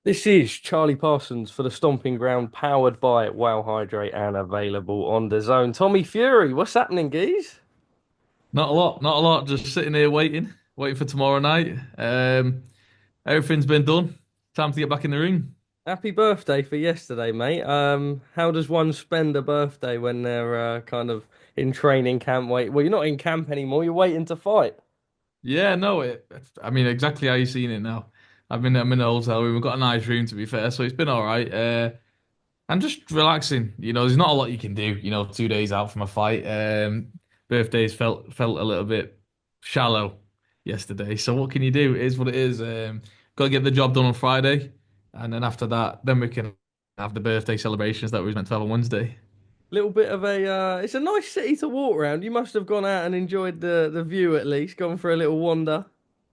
This is Charlie Parsons for the Stomping Ground, powered by Wow Hydrate and available on DAZN. Tommy Fury, what's happening, geez? Not a lot, not a lot. Just sitting here waiting for tomorrow night. Everything's been done. Time to get back in the ring. Happy birthday for yesterday, mate. How does one spend a birthday when they're kind of in training camp? Wait, well, you're not in camp anymore. You're waiting to fight. Yeah, no, I mean exactly how you've seen it now. I'm in a hotel room. We've got a nice room to be fair, so it's been all right. I'm just relaxing. There's not a lot you can do. 2 days out from a fight. Birthdays felt a little bit shallow yesterday. So what can you do? It is what it is. Got to get the job done on Friday, and then after that, then we can have the birthday celebrations that we was meant to have on Wednesday. Little bit of it's a nice city to walk around. You must have gone out and enjoyed the view at least, gone for a little wander.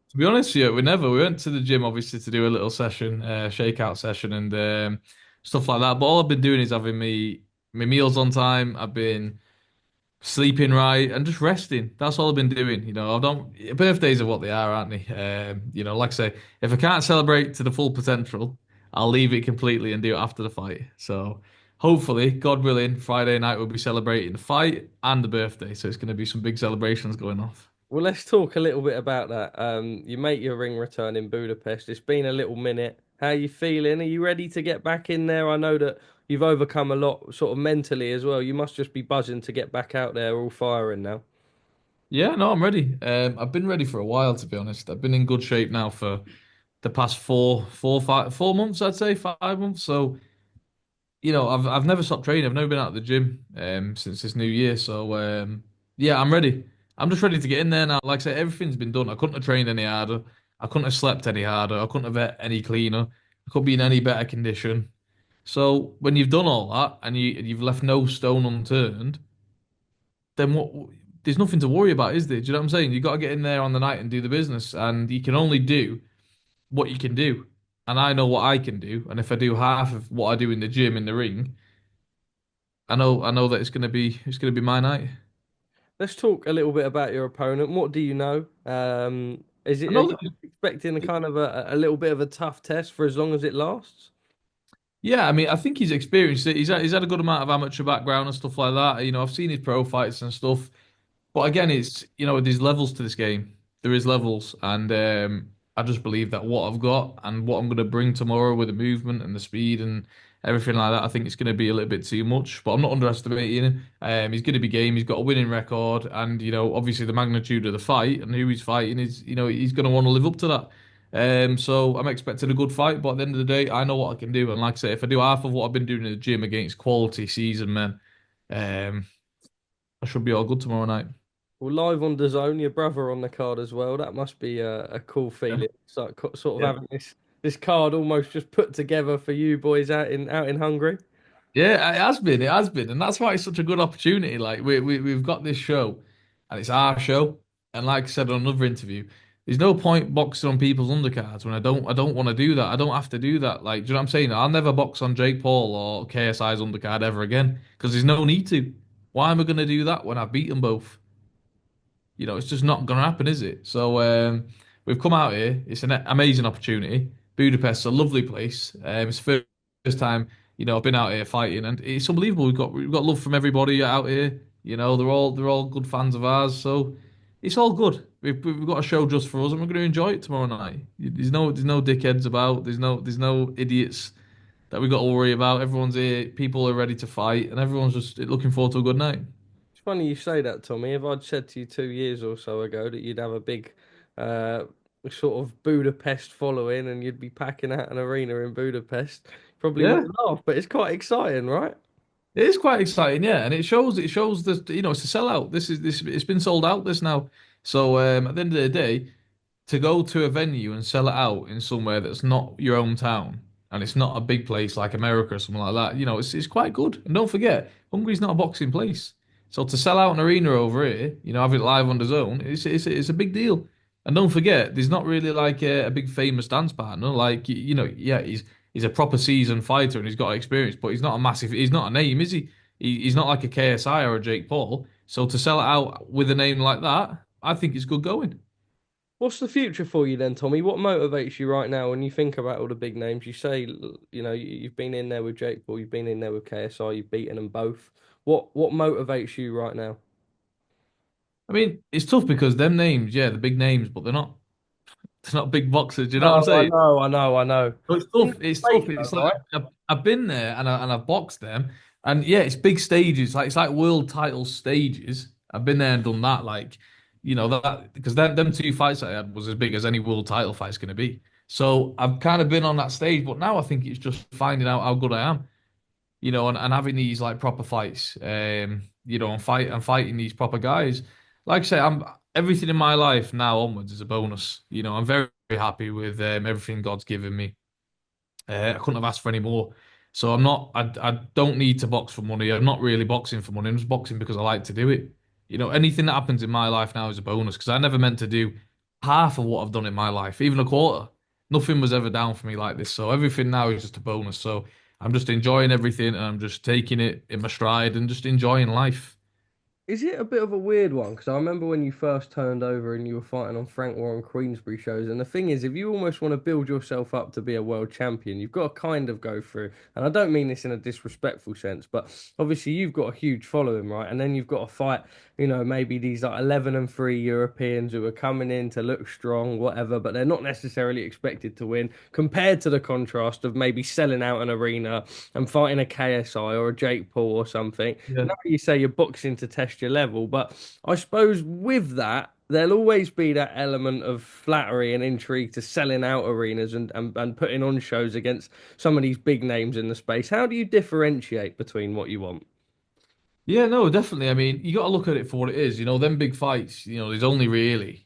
To be honest, yeah, we went to the gym obviously to do a little session, shakeout session, and stuff like that. But all I've been doing is having me meals on time. I've been sleeping right and just resting. That's all I've been doing. I don't. Birthdays are what they are, aren't they? Like I say, if I can't celebrate to the full potential, I'll leave it completely and do it after the fight. So hopefully, God willing, Friday night we'll be celebrating the fight and the birthday. So it's going to be some big celebrations going off. Well, let's talk a little bit about that. You make your ring return in Budapest. It's been a little minute. How you feeling? Are you ready to get back in there? I know that you've overcome a lot, sort of mentally as well. You must just be buzzing to get back out there, all firing now. Yeah, no, I'm ready. I've been ready for a while, to be honest. I've been in good shape now for the past 4 months, I'd say 5 months. So, I've never stopped training. I've never been out of the gym since this new year. So, yeah, I'm ready. I'm just ready to get in there now. Like I said, everything's been done. I couldn't have trained any harder. I couldn't have slept any harder. I couldn't have ate any cleaner. I could be in any better condition. So, when you've done all that and you've left no stone unturned, then what? There's nothing to worry about, is there? Do you know what I'm saying? You got to get in there on the night and do the business, and you can only do what you can do. And I know what I can do, and if I do half of what I do in the gym in the ring, I know that it's gonna be my night. Let's talk a little bit about your opponent. What do you know? I Are know you that. expecting a kind of a little bit of a tough test for as long as it lasts? Yeah, I mean, I think he's experienced it. He's had a good amount of amateur background and stuff like that. I've seen his pro fights and stuff. But again, there's levels to this game. There is levels, and I just believe that what I've got and what I'm going to bring tomorrow with the movement and the speed and everything like that, I think it's going to be a little bit too much. But I'm not underestimating him. He's going to be game. He's got a winning record, and obviously the magnitude of the fight and who he's fighting is, he's going to want to live up to that. So I'm expecting a good fight, but at the end of the day, I know what I can do. And like I say, if I do half of what I've been doing in the gym against quality seasoned men, um, I should be all good tomorrow night. Well, live on DAZN, your brother on the card as well. That must be a cool feeling. So, sort of Yeah. having this card almost just put together for you boys out in Hungary. Yeah, it has been, and that's why it's such a good opportunity. Like we've got this show, and it's our show. And like I said on another interview, there's no point boxing on people's undercards when I don't want to do that. I don't have to do that. Like, do you know what I'm saying? I'll never box on Jake Paul or KSI's undercard ever again because there's no need to. Why am I going to do that when I've beaten both? It's just not going to happen, is it? So we've come out here. It's an amazing opportunity. Budapest's a lovely place. It's the first time I've been out here fighting, and it's unbelievable. We've got love from everybody out here. They're all good fans of ours. So it's all good. We've got a show just for us, and we're going to enjoy it tomorrow night. There's no dickheads about. There's no idiots that we got to worry about. Everyone's here. People are ready to fight, and everyone's just looking forward to a good night. It's funny you say that, Tommy. If I'd said to you 2 years or so ago that you'd have a big uh, sort of Budapest following and you'd be packing out an arena in Budapest, probably would Yeah. have laughed. But it's quite exciting, right? It is quite exciting, yeah, and it shows that it's a sellout. This it's been sold out this now. So at the end of the day, to go to a venue and sell it out in somewhere that's not your own town and it's not a big place like America or something like that, it's quite good. And don't forget, Hungary's not a boxing place. So to sell out an arena over here, have it live on the zone, it's a big deal. And don't forget, there's not really like a big famous dance partner. Like yeah, he's a proper seasoned fighter and he's got experience, but he's not a name, is he? He's not like a KSI or a Jake Paul. So to sell it out with a name like that, I think it's good going. What's the future for you then, Tommy? What motivates you right now when you think about all the big names? You say, you've been in there with Jake Paul, you've been in there with KSI, you've beaten them both. What motivates you right now? I mean, it's tough because them names, yeah, the big names, but they're not big boxers. Do you know what I'm No, I saying? know, I know, I know. So it's In tough. the It's tough. space It's though, like right? I've been there and I've boxed them, and yeah, it's big stages. Like it's like world title stages. I've been there and done that. Like that because them two fights that I had was as big as any world title fight's going to be. So I've kind of been on that stage, but now I think it's just finding out how good I am. And having these like proper fights. And fighting these proper guys. Like I say, I'm everything in my life now onwards is a bonus. I'm very, very happy with everything God's given me. I couldn't have asked for any more. So I'm not. I don't need to box for money. I'm not really boxing for money. I'm just boxing because I like to do it. Anything that happens in my life now is a bonus because I never meant to do half of what I've done in my life, even a quarter. Nothing was ever down for me like this. So everything now is just a bonus. So I'm just enjoying everything and I'm just taking it in my stride and just enjoying life. Is it a bit of a weird one? Because I remember when you first turned over and you were fighting on Frank Warren Queensbury shows. And the thing is, if you almost want to build yourself up to be a world champion, you've got to kind of go through. And I don't mean this in a disrespectful sense, but obviously you've got a huge following, right? And then you've got to fight, maybe these like 11-3 Europeans who are coming in to look strong, whatever, but they're not necessarily expected to win compared to the contrast of maybe selling out an arena and fighting a KSI or a Jake Paul or something. Yeah. Now you say you're boxing to test your level, but I suppose with that, there'll always be that element of flattery and intrigue to selling out arenas and putting on shows against some of these big names in the space. How do you differentiate between what you want? Yeah, no, definitely. I mean, you got to look at it for what it is. Them big fights, there's only really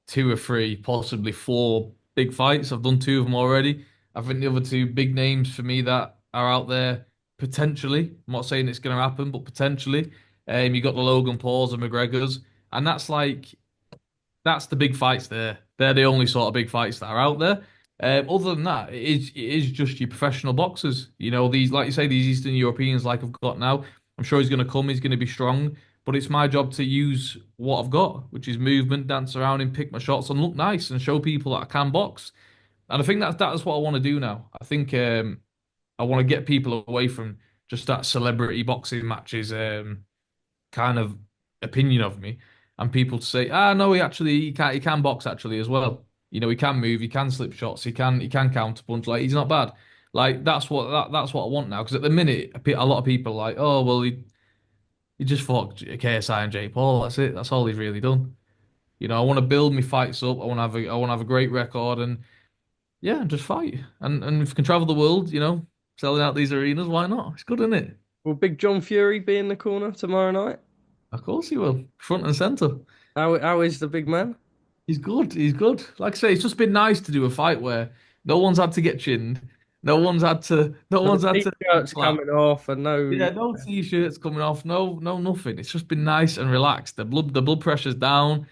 two or three, possibly four big fights. I've done two of them already. I think the other two big names for me that are out there potentially. I'm not saying it's going to happen, but potentially. You got the Logan Pauls and McGregors, and that's the big fights there. They're the only sort of big fights that are out there. Other than that, it is just your professional boxers. These like you say, these Eastern Europeans like I've got now. I'm sure he's going to come. He's going to be strong. But it's my job to use what I've got, which is movement, dance around and pick my shots and look nice and show people that I can box. And I think that's what I want to do now. I think I want to get people away from just that celebrity boxing matches kind of opinion of me, and people to say, no, he can box actually as well. He can move, he can slip shots, he can counter punch. Like he's not bad. Like that's what I want now. Because at the minute, a lot of people are like, oh well, he just fought KSI and Jake Paul. That's it. That's all he's really done. I want to build my fights up. I want to have a great record and yeah, just fight. And if I can travel the world, selling out these arenas, why not? It's good, isn't it? Will Big John Fury be in the corner tomorrow night? Of course he will. Front and center. How is the big man? He's good. He's good. Like I say, it's just been nice to do a fight where no one's had to get chinned. No one's had to. No No one's had to t-shirts slap. coming off and no. Yeah, no t-shirts coming off. No, nothing. It's just been nice and relaxed. The blood pressure's down.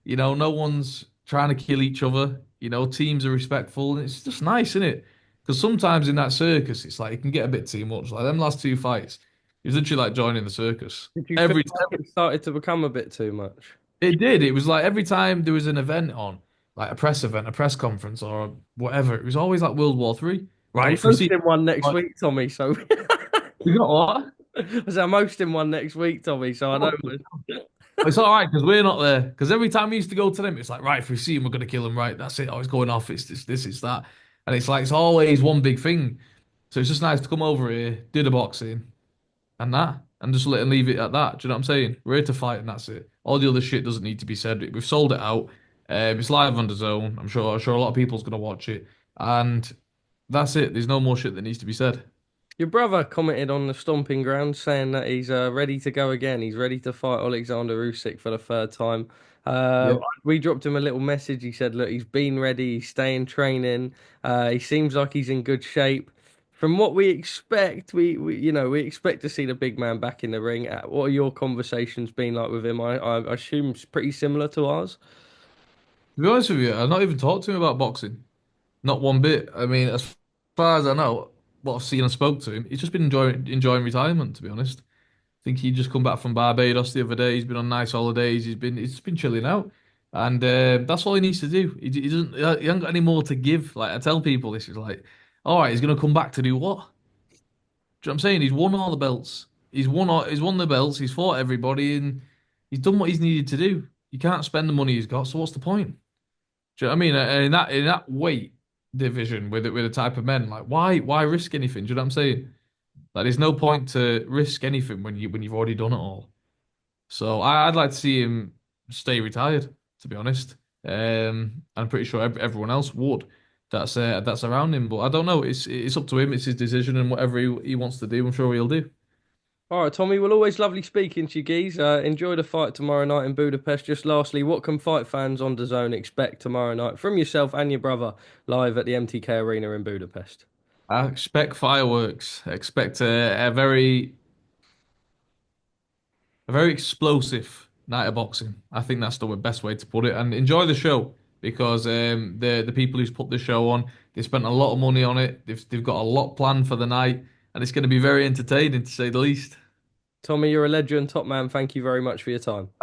No one's trying to kill each other. Teams are respectful. It's just nice, isn't it? Because sometimes in that circus, it's like it can get a bit too much. Like them last two fights, it was literally like joining the circus. Did you feel Every like it started to become a bit too much? It did. It was like every time there was an event on, like a press event, a press conference, or whatever, it was always like World War Three. Right, I'm if we see, hosting one next like, week, Tommy. So we got what? I said I'm hosting one next week, Tommy. So I know. It's all right because we're not there. Because every time we used to go to them, it's like, right, if we see him, we're gonna kill him. Right, that's it. Oh, it's going off. It's this, it's that, and it's like it's always one big thing. So it's just nice to come over here, do the boxing, and just let and leave it at that. Do you know what I'm saying? We're here to fight, and that's it. All the other shit doesn't need to be said. We've sold it out. It's live on DAZN. I'm sure a lot of people's gonna watch it, and that's it. There's no more shit that needs to be said. Your brother commented on the Stomping Ground saying that he's ready to go again. He's ready to fight Oleksandr Usyk for the third time. Yeah. We dropped him a little message. He said, "Look, he's been ready. He's staying training. He seems like he's in good shape. From what we expect, we expect to see the big man back in the ring. What are your conversations been like with him? I assume it's pretty similar to ours. To be honest with you, I've not even talked to him about boxing. Not one bit. I mean, as far as I know, what I've seen and spoke to him, he's just been enjoying retirement. To be honest, I think he just come back from Barbados the other day. He's been on nice holidays. He's been chilling out. And that's all he needs to do. He doesn't. He hasn't got any more to give. Like I tell people, this is like, all right, he's gonna come back to do what? Do you know what I'm saying? He's won all the belts. He's won the belts. He's fought everybody, and he's done what he's needed to do. You can't spend the money he's got. So what's the point? Do you know what I mean? And in that weight division with the type of men, like why risk anything? Do you know what I'm saying? Like there's no point to risk anything when you've already done it all. So I'd like to see him stay retired, to be honest. I'm pretty sure everyone else would. That's around him, but I don't know. It's up to him. It's his decision, and whatever he wants to do, I'm sure he'll do. All right, Tommy. Well, always lovely speaking to you, geez. Enjoy the fight tomorrow night in Budapest. Just lastly, what can fight fans on DAZN expect tomorrow night from yourself and your brother live at the MTK Arena in Budapest? I expect fireworks. I expect a very explosive night of boxing. I think that's the best way to put it. And enjoy the show because the people who's put the show on, they spent a lot of money on it. They've got a lot planned for the night, and it's going to be very entertaining to say the least. Tommy, you're a legend, top man. Thank you very much for your time.